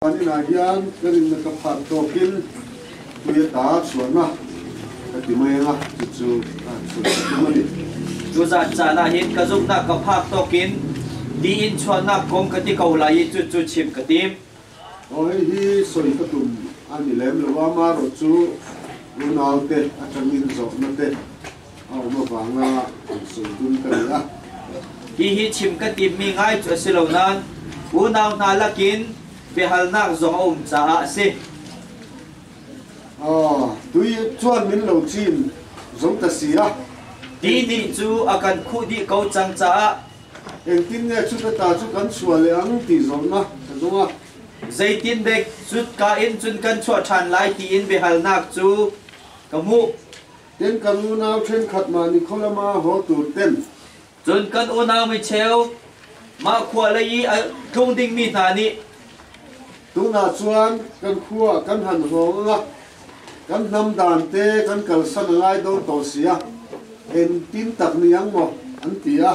Ani na hian karin na kaphat tokin tuya ta chuana katimayenga chu mani chu za chana hin kazuk na kaphat tokin di in chuana kom kati kaulai chu chim katim oi hi soi katum ani lem lawama ro chu lunaute atangin zo na te au ma banga sundun kania hi chim katim mi ngai chu silonan unaw na lakin behal nak zong cha se tui chuan min lo chin zong ta sia di ni chu akan khu di ko chang cha eng tin ne chu ta chu kan chuale ang ti zong na zonga zaitin bek chut ka in chun kan chua than lai ti in behal nak chu kamu ten kanuna thren khatma ni kholama ho tur ten chun kan unaw mi cheu ma khwa lai thung ding mi na ni tu na chuan kan khua kan han honga kan nam dan te kan kal san lai do to sia en tin tak ni ang mo an tia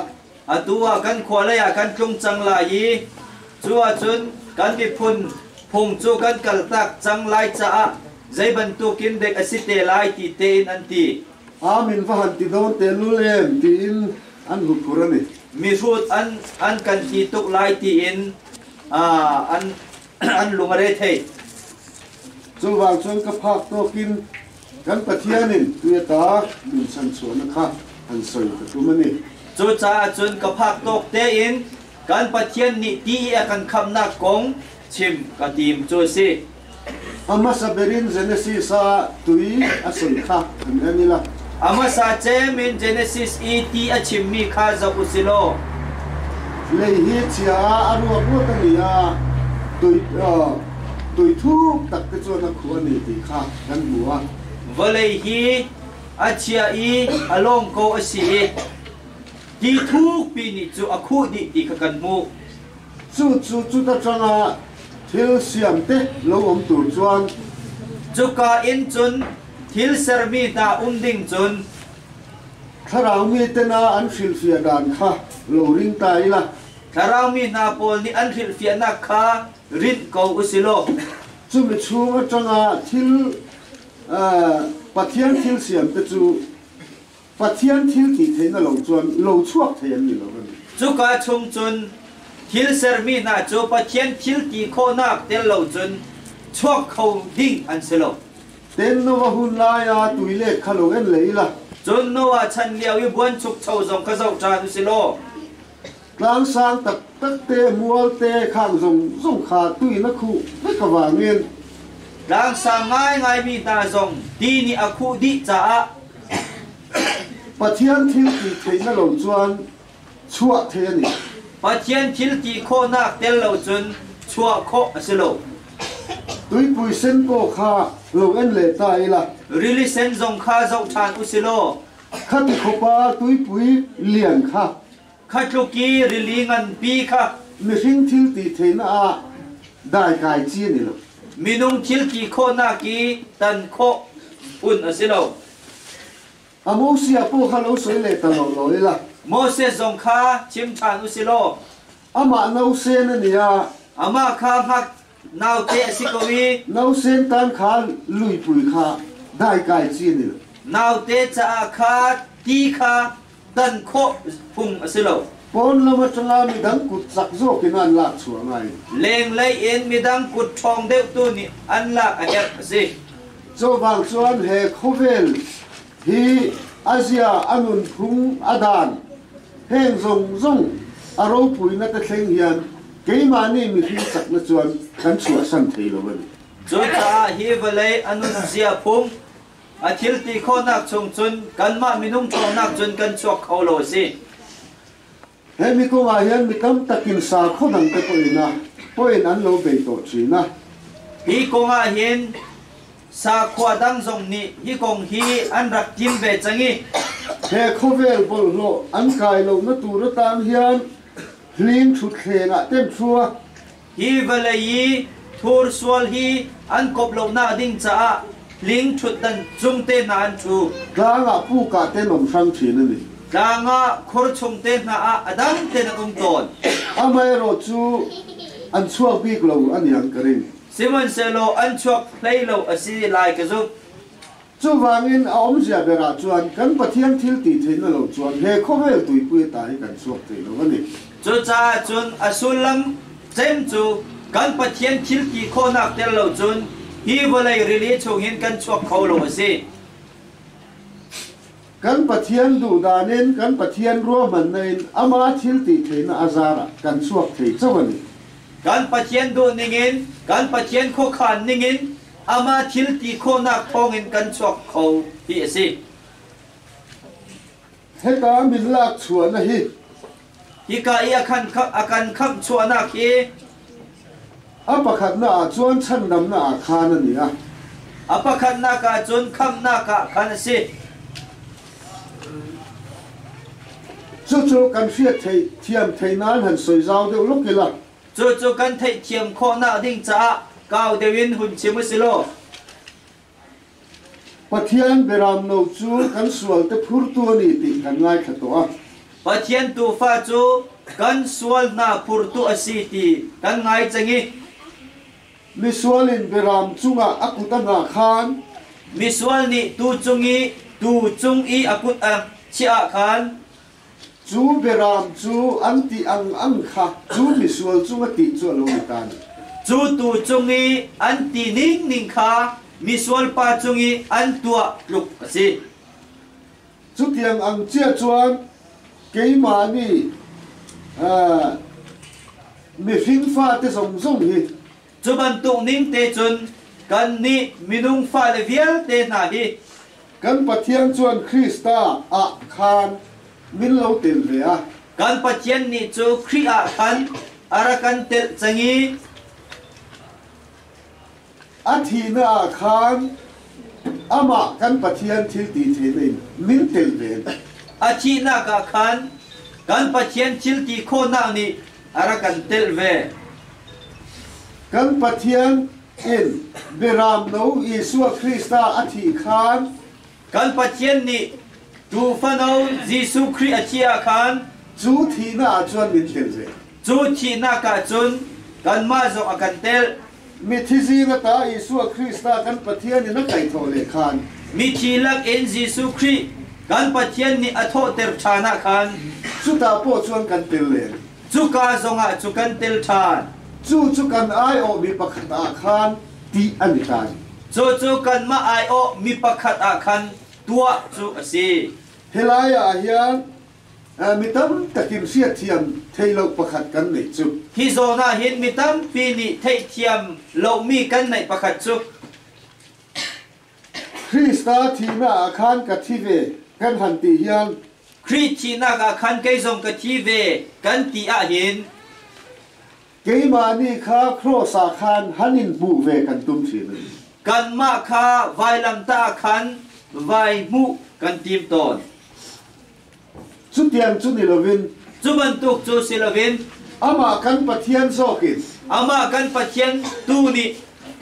atua kan khwa lai kan tlung chang la yi chua chun kan bi phun phung chu kan kal tak chang lai cha zai ban tu kin dek asite lai ti te in an ti amin va han ti don te lu lem ti in an hu purani mi rut an kan ti tuk lai ti in an lungare thei chu wang chuan ka phak to kin kan pathianin tuya ta min san chuan kha an soi ka tumani chu cha chun ka phak tok te in kan pathian ni ti kan khamna kong chim ka tim chu si ama saberin genesis a tui a soi kha an anila ama sa chem in Genesis ti a chim mi kha za usilo lei hi chia aru abu ta nia tui thu tak ke chuan a khu ani ti kha kan buwa volei hi achia I along ko asi ti thu pi ni chu akhu di ti ka kan mu chu ta changa thil siam te lo om tur chuan chu ka in chun thil sermi ta ding chun tharau mi te na an fil fia dan kha lo ring tai la tharau mi na pol ni an ril fia na kha rin ko usilo chu mi chu ma changa thil pathian thil siam te chu pathian thil ki theina lo chuan lo chuak thean ni lo ni chu ka chung chun thil sermi na chu pathian thil ti kho nak tel lo chun chuak khau ding an selo ten no wa hun la ya tuile khalo en leila chun no wa chan liao I buan chuk chau zong ka zau cha usilo tlang sang tak tak te mual te khang zong kha tui na khu me ka wa ngien lang sa ngai mi ta zong ti ni akhu di cha pathian thil ki theina lo chuan chuak the ani pathian thil ti kho nak tel lo chun chua kho asilo tui pui sen ko kha lo en le tai la really sen zong kha zau chan usilo khat khopa tui pui lian kha khatluki riling an pi kha mi hring thil ti theina a dai kai chi ni lo minung thil ti kho na ki tan kho un asilo amo sia po kha lo soi le ta lo loi la moses zong kha chim chan usilo ama no sen ania ama kha hak naw te sikowi no sen tan kha lui pui kha dai kai chi ni lo naw te cha kha ti kha tan kho phung asilo pon lama changa mi dang kut sak zo kinan la chua ngai leng lei in midang kut thong deu tu ni an la a her si zo bang chuan he khovel hi asia anun phung adan heng zong aro pui na ta thleng hian keima ni mi hi sak na chuan kan chua san thei lo ban chu ta hi vale anun zia phung a thil ti kho nak chung chun kan ma minung thong nak chun kan chuak kho lo si he mi ko ma hian mi tam takin sa kho dang te ko ina poin an lo be to china hi konga hin sa khwa dang zong ni hi kong hi an rak tim ve changi he khovel bol lo an kai lo na tu ra tan hian hlim thu thena tem chua hi vale yi thur swal hi an kop lo na ding cha ling thut dan chung te na an chu tanga pu ka te nom sang thin ni danga khor chung te na adam te na ton amai ro chu an chuak bik lo an yang karin Simon Selo an chuak play lo asi lai ka zu chu wangin aom zia bera chuan kan pathian thil ti theina lo chuan he khovel tui pui tai kan suak te lo ani chu cha chun asulam chem chu kan pathian thil ki khonak tel lo chun hi volai rili chung hin kan chuak kho lo asi kan pathian du danin kan pathian ro man nein ama thil ti theina azara kan suak thei chawani kan pathian du ningin kan pathian kho khan ningin ama thil ti khonak thongin kan chuak kho hi asi heta min lak chuan a hi hi ka i akan kham chuana ki apakhat na chuan chan dam na khan ani a apakhat na ka chun kham na ka khan si chu kan fiat thei thiam theinan han soi zau de lokila chu kan thei thiam kho na ding cha kaw dewin hun chimusilo pathian beram no chu kan sual te phur tu ani ti kan ngai khato a pathian tu fa chu kan sual na phur tu asi ti kan ngai changi mi sualin beram chunga akutanga khan mi sual ni tu chung i akut a chia khan chu beram chu anti ang kha chu mi sual chunga ti chu lo ni tan chu tu chung i anti ning kha mi sual pa chung i an tua luk asi chu tiang ang chia chuan keima ni mi fin fa te song hi chu ban tu ning te chun kan ni minung fa le vial te na hi kan pathian chuan Krista a khan min lo tel ve a kan pathian ni chu khria khan arakan tel changi athina a khan ama kan pathian thil ti thein min tel ve athina ka khan kan pathian thil ti kho na ni arakan tel ve kan pathian in beram no Isua Krista athi khan kan pathian ni tu fano Jesu Christ achia khan chu thina a chuan min tel ve chu thina ka chun kan ma zo akan tel mi thizi na ta Isua Krista kan pathian ni na kai thole khan mi thilak en Jesu Christ kan pathian ni atho ter thana khan chu ta po chuan kan tel le chu ka zonga chu kan tel than chu kan ai o mi pakhat a khan ti ani tan chu kan ma ai o mi pakhat a khan tua chu asi helaya hian mitam takin sia thiam theilo pakhat kan nei chu hi zona hin mitam pi ni thei thiam lo mi kan nei pakhat chu Krista thina a khan ka thive kan han ti hian Christ thina ka khan kai zong ka thi ve kan ti a hin keima ni kha cross a khan hanin bu ve kan tum thin kan ma kha vai lam ta khan vai mu kan tim ton chu tiang chu ni lovin chu ban tuk chu silovin ama kan pathian zokin ama kan pathian tu ni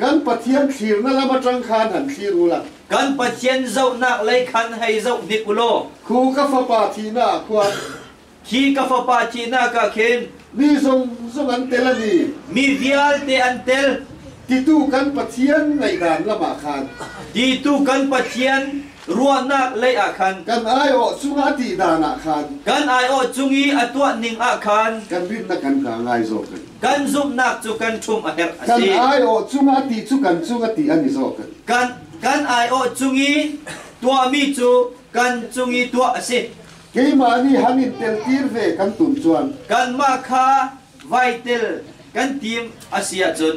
kan pathian thir na lama tang khan han thirula kan pathian zau nak lai khan hai zau dikulo khu ka fa pa thina khwa khi ka fa pa china ka khen mi zong an telani mi vial te an tel ti tu kan pathian nei dan lama khan di tu kan pathian ruanak lai a khan kan ai o chunga ti dana khan kan ai o chungi atwa ning a khan kan rin na kan ka ngai zokan kan zum nak chu kan thum a her kan asi ai o chunga ti chu kan chunga ti ani zokan kan ai o chungi tua mi chu kan chungi tua asi keima ni hanin tel tir ve kan tum chuan kan ma kha vital kan tim asia chun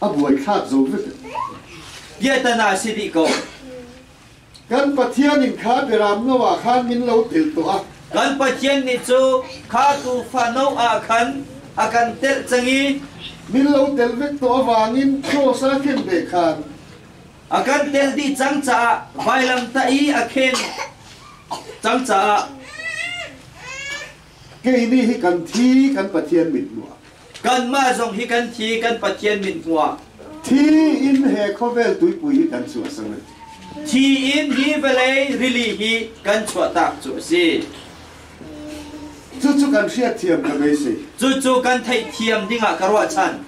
abuai khak zo ve dietana sidi ko kan pathian in kha beram no wa khan min lo tel to a kan pathian ni chu kha tu fa no a khan akan tel changi min lo tel ve to awangin cross a khen ve khan akan tel di changcha vailam ta I akhen changcha ke ni hi kan thi kan pathian mit nuwa kan ma zong hi kan thi kan pathian min hua thi in he khovel tui pui kan chu asang thi in hi vele really hi kan chua tak chu si chu kan sia thiam ka mai se chu kan thai thiam dinga karwa chan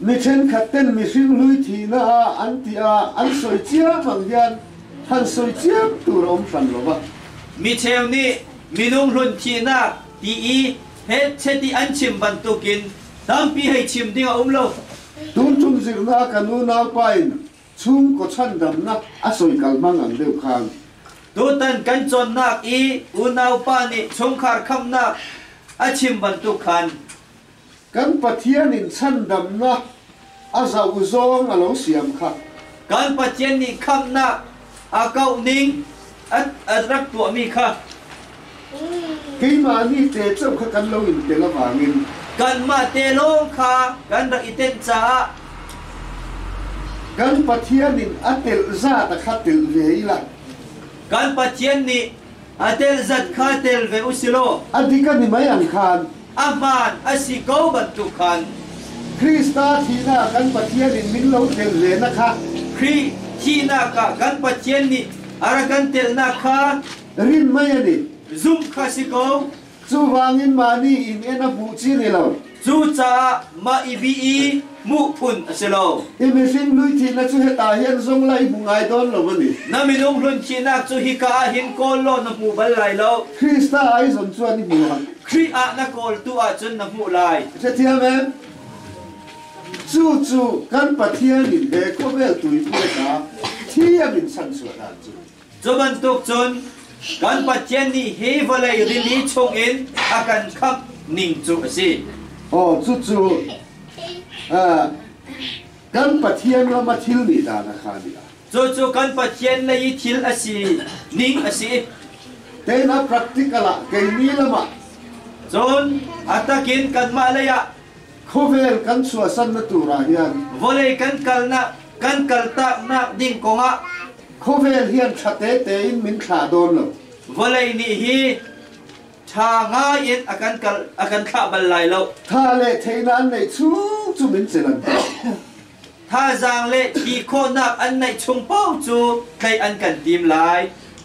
mi chen khaten mi hring lui thi na an ti a an soi chia mang hian han soi chia tur om san lo ba mi cheu ni minung run thi na ti i het cheti an chim ban tukin dam pi hei chim ding a lo tun chung zir na kanu na pain chung ko chan dam na a soi kal mang ang deu khang tu tan kan chon nak i u nau pa ni chung khar kham na a chim ban tu khan kan pathian in chan dam na a zau zong a lo siam kha kan pathian ni kham na a kau ning a rak tu mi kha ke ma ni te chau kha kan lo in te la wangin kan ma te long kha kan ra iten cha kan pathian in atel za ta khatel veila kan pathian ni atel zat kha tel ve usilo adika ni mai an khan aman asiko ban tu khan krista thina kan pathian in min lo tel le na kha kri thina ka kan pathian ni aragan tel na kha rin mai ani zum kha siko chu wangin mani in ena bu chi ni lo chu cha ma ibi i mu phun asilo imishing lui thi na chu heta hian zong lai bungai don lo bani na minung run thina chu hi ka hin kol lo na mu bal lai lo krista ai zon chuan ni bu han kri a na kol tu a chun na mu lai se thia men chu kan pathian in he ko vel tui pu ka thia min san su da chu chu ban tuk chun kan pathian ni he valai rili chung in akan khap ning chu si chu kan pathian la ma thil ni da na kha ni chu kan pathian lai thil asi ning asi te na practical a ke ni la ma chun atakin kan ma laya khovel kan chua san na tu ra hian volei kan kalna kan kalta na ding konga khovel hian thate te in min thla don lo volei ni hi tha nga in akan kha bal lai lo tha le theina an nei chu min chelan tha jang le thi kho nak an nei chung pau chu kai an kan tim lai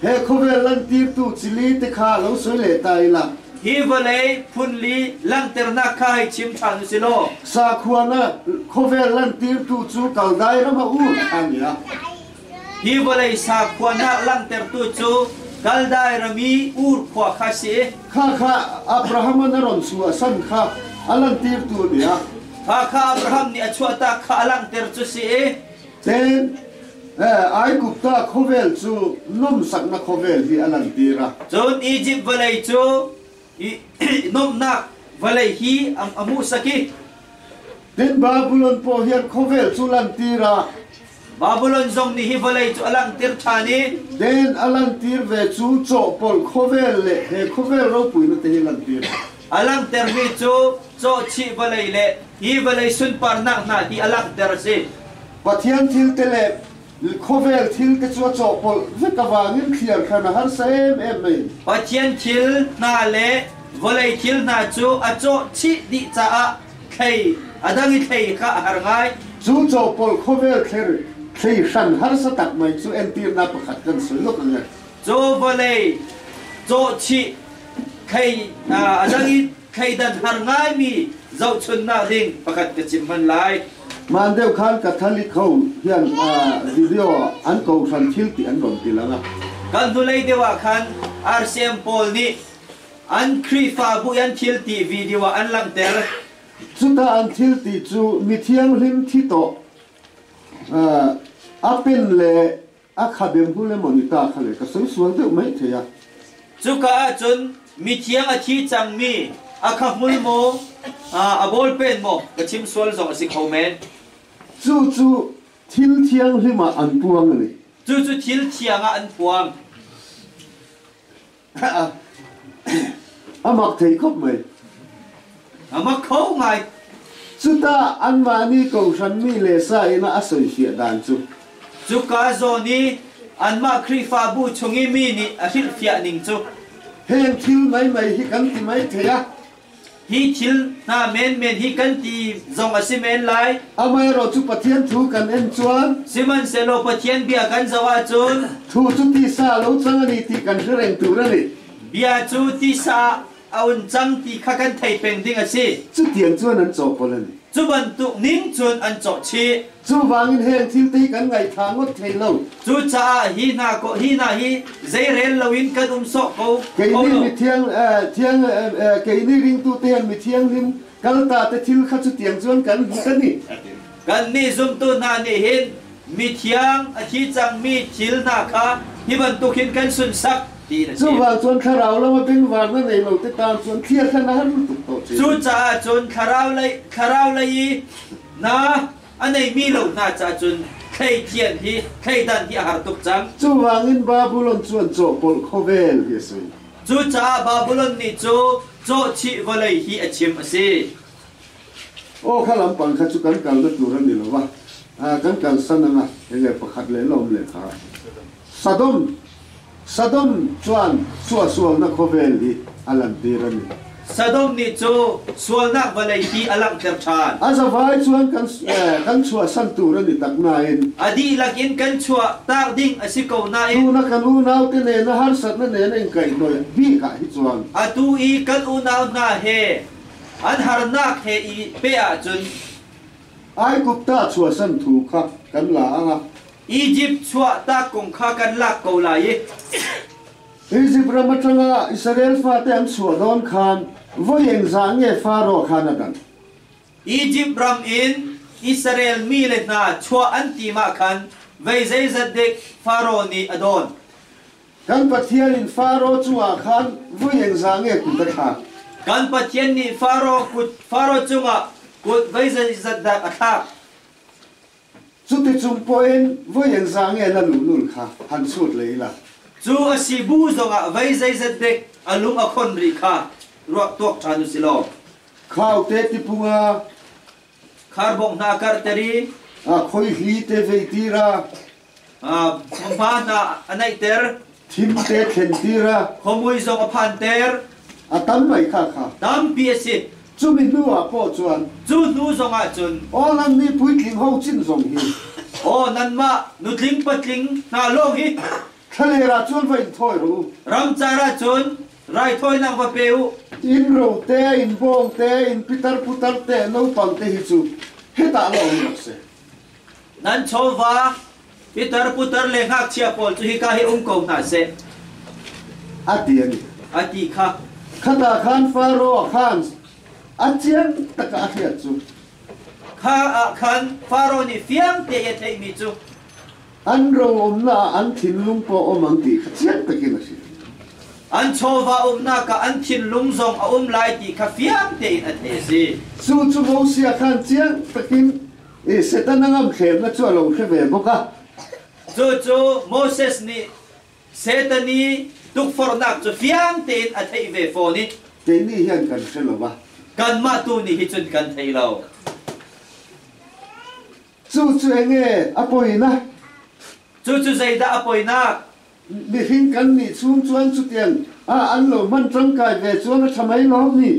he khovel lan tir tu chili te kha lo soi le tai la hi volei phun li lang ter na khai chim than silo sa khuana khovel lan tir tu chu kal dai ra ma u an ya hi volei sa khwana lang ter tu chu kaldai rami ur khwa khasi kha abraham na ron su san kha alan tir tu ya kha abraham ni achwata kha lang ter chu si ten ai gupta khovel chu nom sak na khovel hi alan tira chon egypt volei chu nom na volei hi amu saki ten babylon po hian khovel chu lan tira babylon zong ni hi volei chu alang tir thani den alan tir ve chu cho pol khovel le he khovel ro pui na te hi lan tir alang ter mi chu cho chi volei le hi volei sun par na na ti alang ter se pathian thil te le khovel thil te chu cho pol ve ka wangin clear khana har sem em mai pathian thil na le volei thil na chu a cho chi di cha a thei adangi thei kha har ngai chu cho pol khovel kher thei san har sa tak mai chu en tir na pakhat kan soi lok ang cho volei cho chi thei adangi thei dan har ngai mi zau chun na ding pakhat ka chim man lai man deu khan catholic ho hian video an ko san thil ti an ron ti langa kan dulai dewa khan RCM Paul ni an khri fa bu yan thil ti video an lang tel chuta an thil ti chu mithiang hlim thi to apen le akhabem hu le monita khale ka soi sual deu mai theya chu ka chun mi thiang a thi chang mi a kha mul mo a bol pen mo ka chim sual zong si khomen chu thil thiang hlima an puang ni chu thil thianga an puang amak thei khop mai ama khau ngai chuta an mani ko san mi le sa ina asoi sia dan chu ka zo ni an ma khri fa bu chungi mi ni a hil fia ning chu heng thil mai hi kan ti mai theya hi thil na men hi kan ti zong a si men lai amai ro chu pathian thu kan en chuan siman selo pathian bia kan zawa chun thu chu ti sa lo chang ani ti kan reng tu ra ni bia chu ti sa aun chang ti kha kan thei peng ding a si chu tiang chuan an cho pol ani chú bận tụ nín chuồn ăn chỗ chi chú vàng in hẹn thiếu tí cắn ngày tháng ngót thầy lâu chú cha hi na hi dây rèn lâu in cái sọ câu cái này mi thiang cái này ring tu tiền mi thiang rim kalau ta te thiếu khát chú tiền chuan cắn ni zoom tu na ni hin mi thiang hi chang mi thil na kha hi bận tụ hin kan sun sak chú vàng chuan kharau lama bên vàng nó này lâu te tam chuan thiệt khăn hắn tụ tổ chú cha chuan kharau lai na anh này mi lâu na cha chuan khai thiền hi khai dan hi har tuk chang chú vàng in Babylon chuan chỗ bol khovel cái gì chú cha Babylon ni cho chi valai hi achim ase ô khá lắm bằng khá chú cắn càng đất đủ ra nhiều lắm cắn càng sân à cái này phải khát lấy lom lấy khá Sodom chuan sual na khovel hi alam tiran Sodom ni cho sual na valai hi alang ter chan azavai chuan kan chua san tu ra ni tak na in adi lakin kan chua ta ding asiko na tu na kan u nau te ne na har sat na ne na in kai noi bi ka hi chuan atu i kan u nau na he an har nak he i pe a chun ai gupta chua san thu kha kan la anga Egypt chua ta kong kha kan lak ko lai Egypt ramatanga Israel fa te an chua don khan voyeng zang nge faro khan adan Egypt ram in Israel mi le na chua an ti ma khan vei zai zadek faro ni adon kan pathian in faro chua khan voyeng zang nge ku ta kha kan pathian ni faro chunga kut vei zai zadak athak chú ti chung poin voyeng zang nge la lul kha han chut leila chu asibu zonga vei zai zadek alung akhon ri kha ruak tok thanu silo khau te ti punga kharbong na karteri khoi hi te ve tira pa na anai ter thim te khen tira khomui zong aphan ter atam mai kha tam psc chu mi nu a po chuan chu nu zonga chun olam ni puitling ho chin zong hi o nan ma nutling patling na long hi thale ra chuan vai thoi ro ram chara chun rai thoi nang va peu in ro te in bong te in pitar putar te no pang te hi chu heta lo ni se nan chova pitar putar le ngak chia pol chu hi ka hi ko na se atiani ati kha khata khan faro khan achian taka hi chu khan faro ni fiam te ye thei mi chu an ro omna an thin lung po omang ti chian takin si an chova na ka an thin lung zong a lai ti kha fiam te in a the si chu mo sia khan chian takin e setanangam khem na chu lo kheve boka chu Moses ni setani tuk for nak chu fiam te in a thei ve fo ni ke ni hian kan selo ba kan ma tu ni hi chun kan thei lo chu enge apoina chu zai da apoina mi hin kan ni chung chuan chu tian an lo man tang kai ve chuan thamai lo ni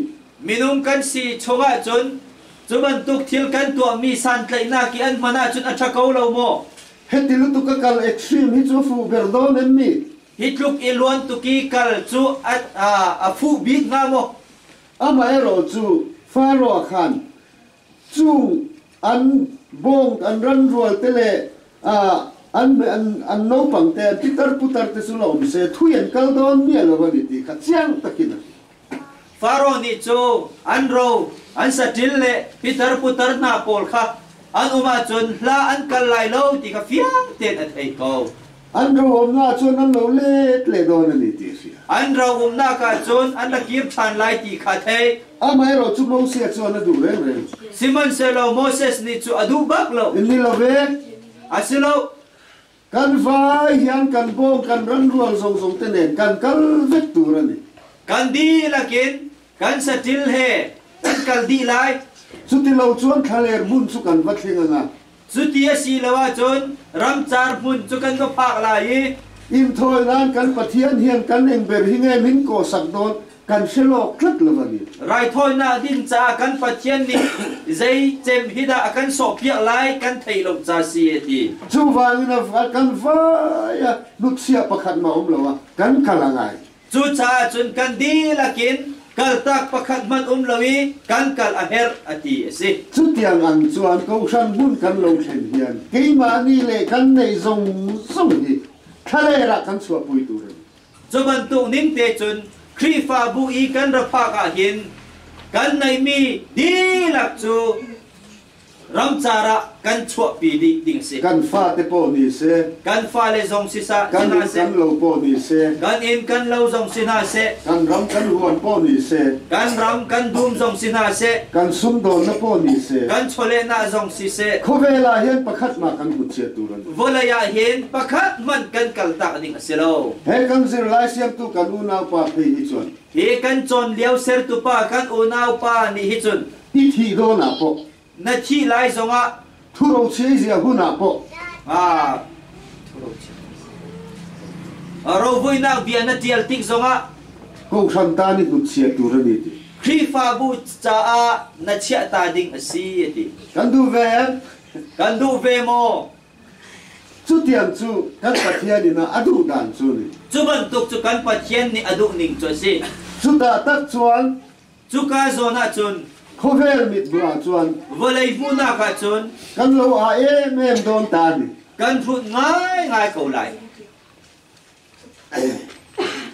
minum kan si chonga chun chuban tuk thil kan tu mi san tlai na ki an mana chun acha ko lo mo hetilu tu ka kal extreme hi chu fu berdon en mi hitluk ilon tu ki kal chu a fu big nga mo ama ero chu faro khan chu an bong an ran rual tele an no pang te pitar putar te sulo se thuyen kal don mi lo ba ti kha chiang takin faro ni chu an ro an satil le pitar putar na pol kha an uma chun la an kal lai lo ti ka fiang ten a thei ko an ro na chun an lo le don ni ti sia an ro na ka chun an da kip than lai ti kha thei ama ero chu mo sia chu na du re Simon selo Moses ni chu adu bak lo ni lo ve asilo kan vai hian kan bong kan ran rual zong te ne kan kal vet tu ra ni kan di lakin kan satil he kan kal di lai chu ti lo chuan khaler mun chu kan va thlinga nga chu ti si lawa chun ram char mun chu kan ko phak lai im thoi nan kan pathian hian kan eng ber hi nge min ko sak don kan shelo klat lawani rai thoi na din cha kan pathian ni zai chem hida akan so pia lai kan thei lo cha si ti chu wangina kan va nut sia pakhat ma om lawa kan kalangai chu cha chun kan di lakin kal tak pakhat man lawi kan kal aher ati ase chút tiền ăn chuan câu san bún kan lâu thèn hiền cái mà ni lệ kan này dùng đi thale ra kan chua bui tu rồi cho ban tu ning te chun khri fa bu I kan ra pha ka hin kan nei mi di lak chu ram chara kan chua pi di ding se kan pha te po ni se kan fa le zong si sa kan sina se kan lâu po ni se kan in kan lo zong sina se kan ram kan huan po ni se kan ram kan dum zong sina se kan sum do na po ni se kan chole na zong si se khovela hian pakhat ma kan gut che tu ran volaya hin pakhat man kan kal tak ding aselo he kan zir lai siam tu kan una pa phi hi chuan he kan chon liao ser tu pa kan unau pa ni hi chun i thi do na po na chi lai zonga thu ro che zia hu na po ro voi na bia na tial tik zonga câu san ta ni gut che tu ran ni ti khri fa bu cha a na chia ta ding asi ati kan du ve kan du ve mo chút tiền chu kan pathian ni na adu dan chu ni chu ban tuk chu kan pathian ni adu ning chu si chu ta tak chuan chu ka zona chun khovel mit bua chuan volei mu na ka chun kan lo a em don ta ni kan thut ngai ngai ko lai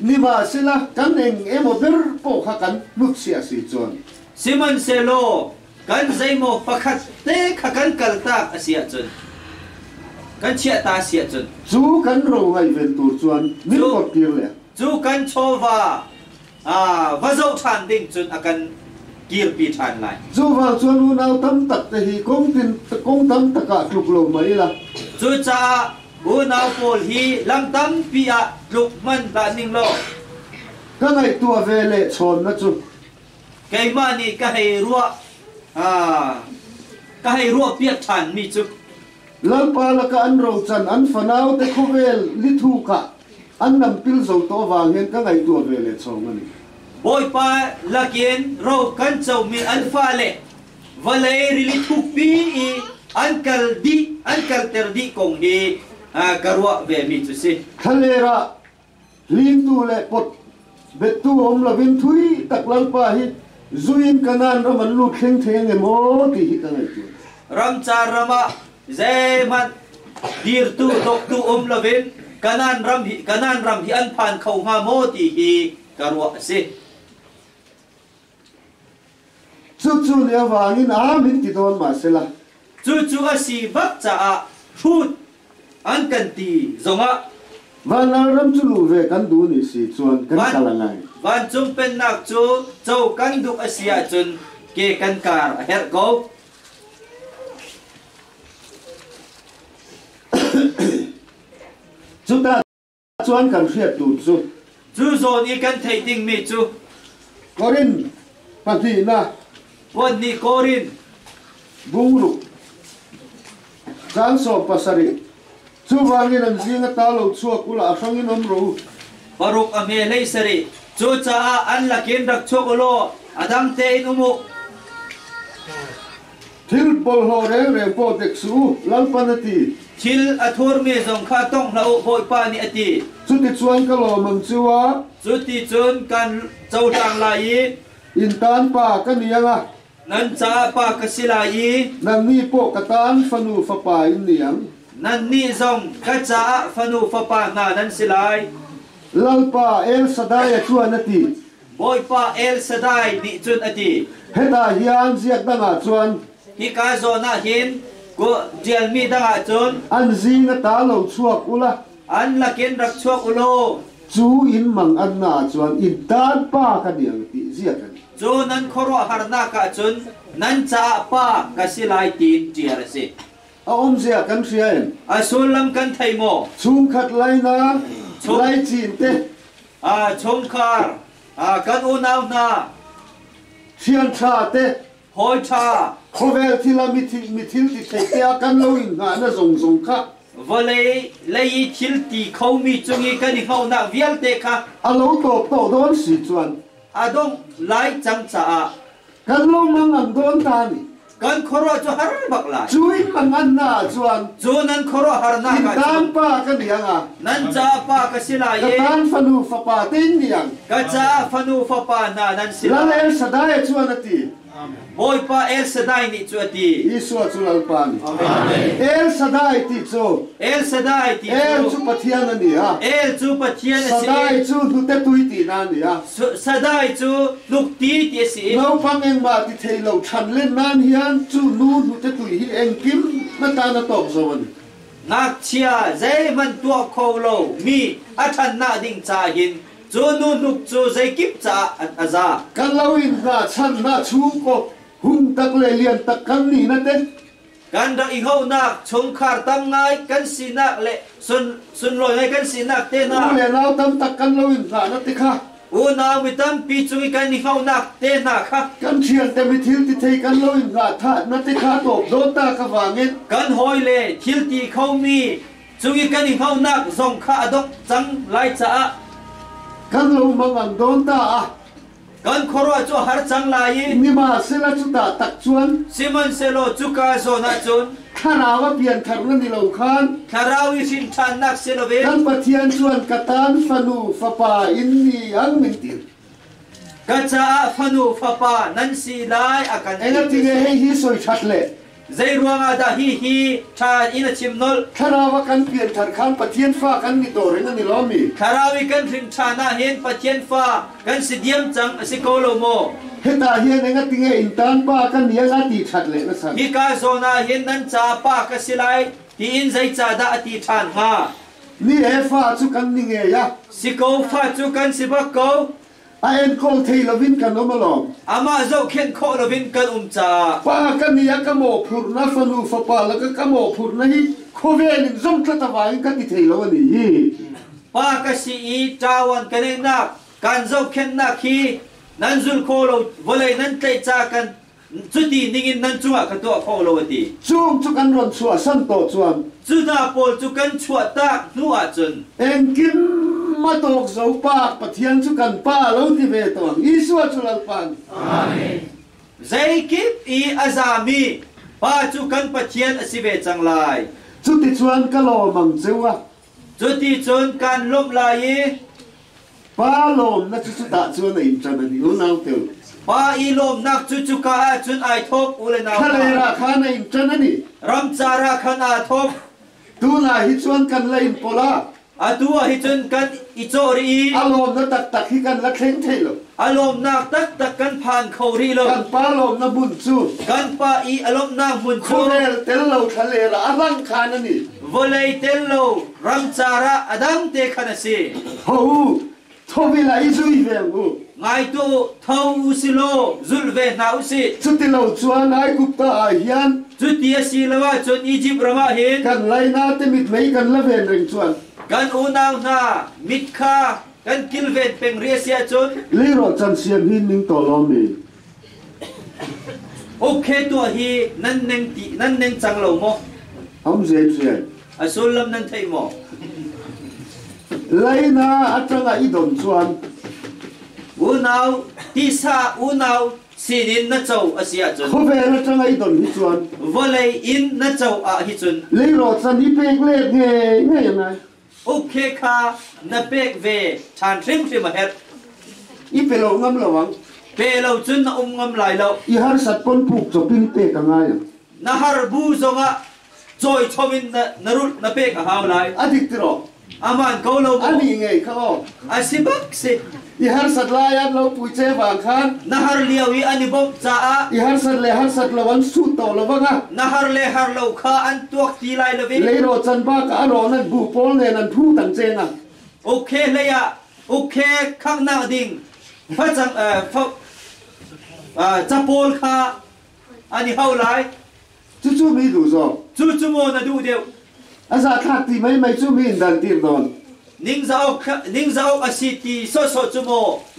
ni ma sila kan eng emo ber po kha kan lut sia si chuan simon selo kan zaimo pakhat te kha kan kal tak asia chun kan chia ta sia chun chu kan ro ngai ven tur chuan ni ko tir le chu kan chowa vazo than ding chun akan kir pi than lai chu wang chuan u nau tam tak te hi kong tam taka kluk lo mai la chu cha u nau pol hi lam tam pi a luk man da ning lo ka ngai tua ve le chon na chu kai ma ni ka hei ruwa ka hei ruwa piat than mi chu lampa la ka an ro chan an fanau te khovel li thu ka an nam pil zo to wang hen ka ngai tua ve le chong ani boy pa lakin ro kan chau mi an fa le valai rili thuk pi I an kal ter di kong hi karwa ve mi chu si khalera lim tu le pot bet tu om la vin thui tak lampa hi zuin kanan ram an lu kheng theng e mo ti hi ka ngai tu ram cha rama zai man dir tu dok tu lavin kanan ram hi an phan khau nga mo ti hi karwa si chu le wangin a min ti don ma sela chu asi bak cha a thut an kan ti zonga van ram chu lu ve kan du ni si chuan kan kalangai van chung pen nak chu chau kan duk asia chun ke kan kar her go chu ta chuan kan hriat tu chu zon I kan thei ding mi chu korin pati na wan ni korin bungru kan so pasari chu wangin an zinga ta lo chuak ula asangin om ro paruk ame lei sari chu cha an lakin rak chokolo adam te inumu thil bol ho re po tek su lalpanati thil athur me zong kha tong hlau boi pa ni ati chu ti chuan ka lo mang chuwa chu ti chun kan chau tang lai in tan pa ka nianga nan cha pa kasilai nang ni po katan fanu fa pa in niang nan ni zong ka cha fanu fa pa na nan silai lalpa el sadaya chuan ati boi pa el sadai ni chun ati heta hian ziak danga chuan hi ka zona hin ko jel mi danga chun an zinga ta lo chuak ula an lakin rak chuak ulo chu in mang an na chuan in tan pa ka niang ti ziak ani chu nan khoro harna ka chun nan cha pa kasilai tin tiar se a om zia kan hrian asulam kan thaimo chung khat lai na lai chin te chomkhar kan unaw na hian tha te hoi tha khovel thila mi thil ti thei te a kan lo in nga na zong kha volei lei thil ti khomi chungi kan hau na vial te kha a lo to don si chuan adong lai chang cha kan lo mang ang don ta ni กันขรอจูหาร์บักลาย จุยมันอันน่าจวน จูนั้นขรอหาร์นา กิน กัน ตานป้ากันยังอ่ะ นั้นจ้าป้ากสิลาย กตานฟนูฟปาตินยัง กจ้าฟนูฟปานานั้นสิ แล้ ลาว เอลสดายจวนตี บอยป้าเอลสดายนี่จวดี อิสวาจุลปันเอลสดายติโจ เอลสดายที่ เอลจุปะเทียนันนี่ฮะ เอลจูปะเทียน ส สิ ดายจูดูเตตุยตีนันนี่ฮะ สดายจูลูกตีที่สิ เราฟังเองมาที่เทเราฉันเล่นนั่นเฮียนจูนูดูเตตุยเองกิมมาตานาตบโซน นักเชียใจมันตัวโคโลมีอาชันนาดิ่งจ่าหินจูนูนุกจูใจกิบจ่าอาซา กันเราอินนาฉันนาชูก็หุ่นตักเลยเลียนตักกันนี่นั่นเอง กันดังอีเขานักชงคาร์ตั้งไงกันสินักเละสุนลอยไงกันสินักเตนะ เลยเราทำตักกันเราอินนานั่นติค่ะ อูนาวิตัมปีจุยกันอีเขานักเตนะค่ะ กันเชียงแต่ไม่ทิ้งที่เทกันเราอินนาท่านั่นติค่ะตบโดนตากระวางเงิน กันหอยเล่ทิลตีเขามีจุยกันอีเขานักส่งข้าดกจังไลจ่า กันเรามังอันโดนตา กันขรอจูหาร์จังไล นี่มาเสละจุดาตักชวน ซิมันเซโลจูกาโซนาจุน ข้าราว่าเปลี่ยนขันนั่นนี่เราขาน คาราวิชินชันนักเซโลเว กันปะเทียนชวนกตันฟนูฟปาอินนี่อังมินติ กัจจาฟนูฟปานันสีไลอากัน เอ็งที่เงให้ฮิสวยชัดเลย ใจรวงอาดาฮีชาอินชิมนอล ข้าราว่ากันเปลี่ยนขันขันปะเทียนฟ้ากันนี่โตเรื่องนี่ล้อมี คาราวิกันริมชานาเห็นปะเทียนฟ้ากันสิเดียมจังสิโกโลโม เฮตาเฮียนเอ็งที่เงอินตันป้ากันนี่ยังตีชัดเลยนะสัน ฮิกาโซนาเห็นนันจาปากสิไลที่อินใจจาดาอติชานฮา นี่เอฟ้าจุกันนี่เงยะ สิโกฟาจูกันสิบักโก ไอเอ็นโคเทลวินกันอมลอง อามาโจเข็นโคโลวินกันจา ป้ากันนี่ยังกะโมพูดนะฟนูฟปาแล้วก็กะโมพูดนะฮิโคเวลินซงตะตะวายกันที่เทลวันนี้ ปากสิอีจาวันกันเองนักการโจเข็นนักฮีนันจุลโคโลวเลยนันเตจากันจุดที่นิ่งนันจัวกันตัวโคโลวตี จุงจุกันรอนชัวสันโตจวน จุดาโปลจุกันชัวตากนัวจน เอ็งกินมาตกโซปากปะเทียนจุกันป้าแล้วที่เวตองอีสวจุลัลปัน ใจกิบอีอาซามีป้าจุกันปะเทียนสิเวจังไล จุดที่ชวนกะโลมังเจวะ จุดที่จนการล้มลาย ป้าโลมนะจุดตาชวนในอินจันนี่อุนาวเตล ป้าอีลมนักจุจุกาจุนไอทบอุเลนา ทะเลราคาในอินจันนี่ รัมจาราขนาทบ ตูน่าฮิชวนกันเลยอินโปลา อาตัวฮิจุนกันอิโจรี อารมณ์นะตักฮิกันละเคร่งเทล อารมณ์นักตักกันผ่านเขารีล กันป้าโลมนะบุญจู กันป้าอีอารมณ์นักมุน โค จู เรลเตลเราทะเลราอลังคานันนี่ วอลเลเตลโลรัมจาราอดังเตคันเซ โอ้ทวิลาอิซุยเวงอู ไงตัวเท่าอุสิโลจุลเวนาอุสิ จุดที่เราชวนนายกุปตาอาเฮียน จุดที่สิลวะจนอียิปต์รามาเห็น กันไลนาเตมิดไม่กันละเวนเริงชวน กันอุนาวนามิดคากันกิลเวตเป็นเรียเสียจน ลีโรจันเซียนหินนิงตอลอมี โอเคตัวฮีนั่นเน่งตีนั่นเน่งจังโลโม อมเซียนเซียน อสุลมนั่นไทยโม ไลนาอัตราอีดอนชวน อุนาวที่ซาอุนาวสินินนัจเจ้าอาเซียจน เขาเวรจังอีดอนฮิชวน วอลเลอินนัจเจ้าอาฮิจน ลีโรจันอีเปกเล็กเงยยังไง โอเคค่ะนับเบกเวชานทริมทริมเฮ็ด อีเปโลงำระวัง เปเราจุนนะงำไหลเรา อีฮาร์สัตปนผูกจบปินเปกังไง นะฮาร์บูซงะจอยชมินนรุนนับเบกหาวไหล อดิตรอ อามันเขาเรา อันนี้ไงเขา อาสิบักสิ อีฮาร์สัตลายันเราปุยเจบางคัน นะฮาร์เลียวีอันนี้บอกจ้า อีฮาร์สัตเลฮาร์สัตละวันสุดโตละวังอ่ะ นะฮาร์เลฮาร์เราข้าอันตัวตีไลเลวิ ลีโรจันบ้ากอารอนันบูปอลเนี่ยนันผู้ตังเจงอ่ะ โอเคเลยอะโอเคข้างหน้าดิ่งพระจังจะโปลข้าอันนี้เขาไหล จู่ๆมีดูซอ จู่ๆโมนะดูเดียว อาซาทักที่ไม่จู่มีดันตีนดอน นิ่งจะเอาอาศิติโซจู่โม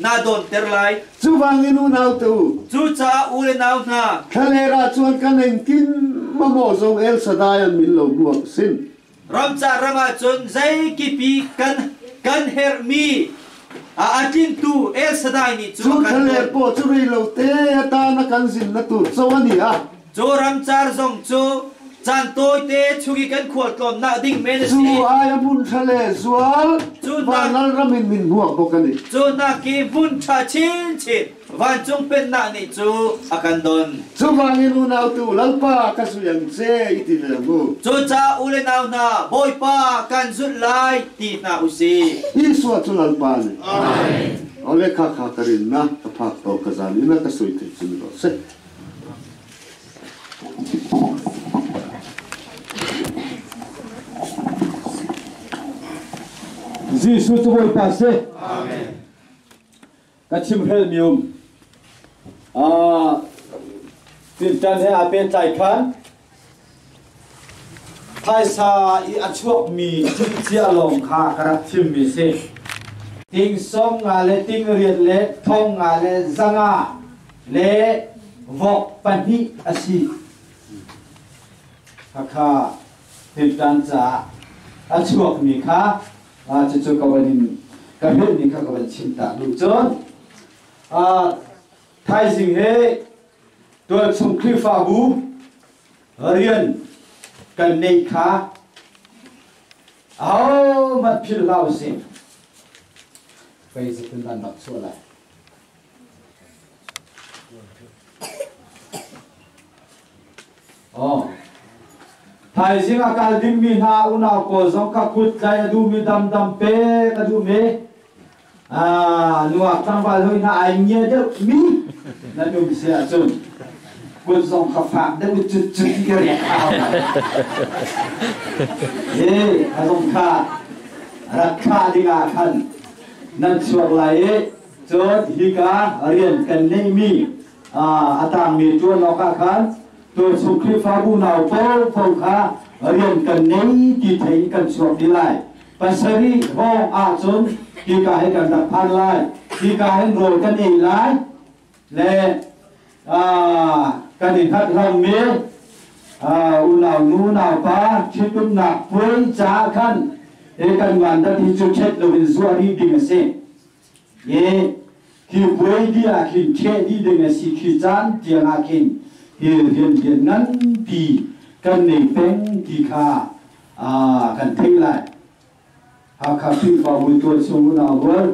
นาโดนเตอร์ไล จู่วางเงินอุนาวตู จู่จ้าอุเลนาวนา ทะเลราชวนกันเองกินมะโมซงเอลสดายันมิลโลบวกสิน รัมจารามาจนใจกิปีกันเฮร์มีอาจินตูเอลสดายนี่จู่ จู่ กั ทะ น เลโปจู่รีโลเตตานักันสินนัตุสวานีอ่ะ Chú ram char zong chú chan tôi te chugi kan khuat lom na ding men si Chu ai amun thale zual và nal ramin min huak bokani chú na ki bun cha chin chin van chung pen na ni chú akan don chu wangin unau tu lalpa kasuyang che itilamu chú cha ule naw na boy pa kan zut lai ti na usi iswa chu lalpa ni amen ole kha kha karin na kaphak to kazani na kasui te chin ro se Jesus tu boy passe. Amen. Kachim hel mium. Tin tan he ape tai khan. Thai sa I achuak mi chia long kha karat chim mi se. Ting song nga le ting riat le thong nga le zanga le vok pani asi. Hakha tin tan cha achuak mi kha cho kawanin kahel ni kha kawan chinta lu chon thai sing he to chung khli fa bu rian kan nei kha ao mat phil lao sin phai se tin dan nak so lai thai sing akal ding mi na una ko zong ka kut lai du mi dam dam pe ka du me nuak tang ba loi na ai nye de mi na du mi se a chun kut zong ka fa de u chu chu ki ga ya ka a zong kha ra kha ding a khan nan chuak lai chot hi ka rian kan nei mi atang mi chuan lo ka khan tôi sung khi phá bu nào có phong khá riêng cần nấy thì thấy cần chuộc đi lại pasari ho a chun thì cả hay cần đặt phan lại thì cả hay rồi cần đi lại le cần đi thắt lòng mía u nào nu nào pa chip tum nạp với giá khăn để cần hoàn tất thì chụp chết rồi mình xua đi đừng xem ye khi với đi khi chết đi đừng xem khi chán tiền khi hiện ngắn thì cần nền phèn thì khá cần thấy lại khá phi vào buổi tối xuống nào với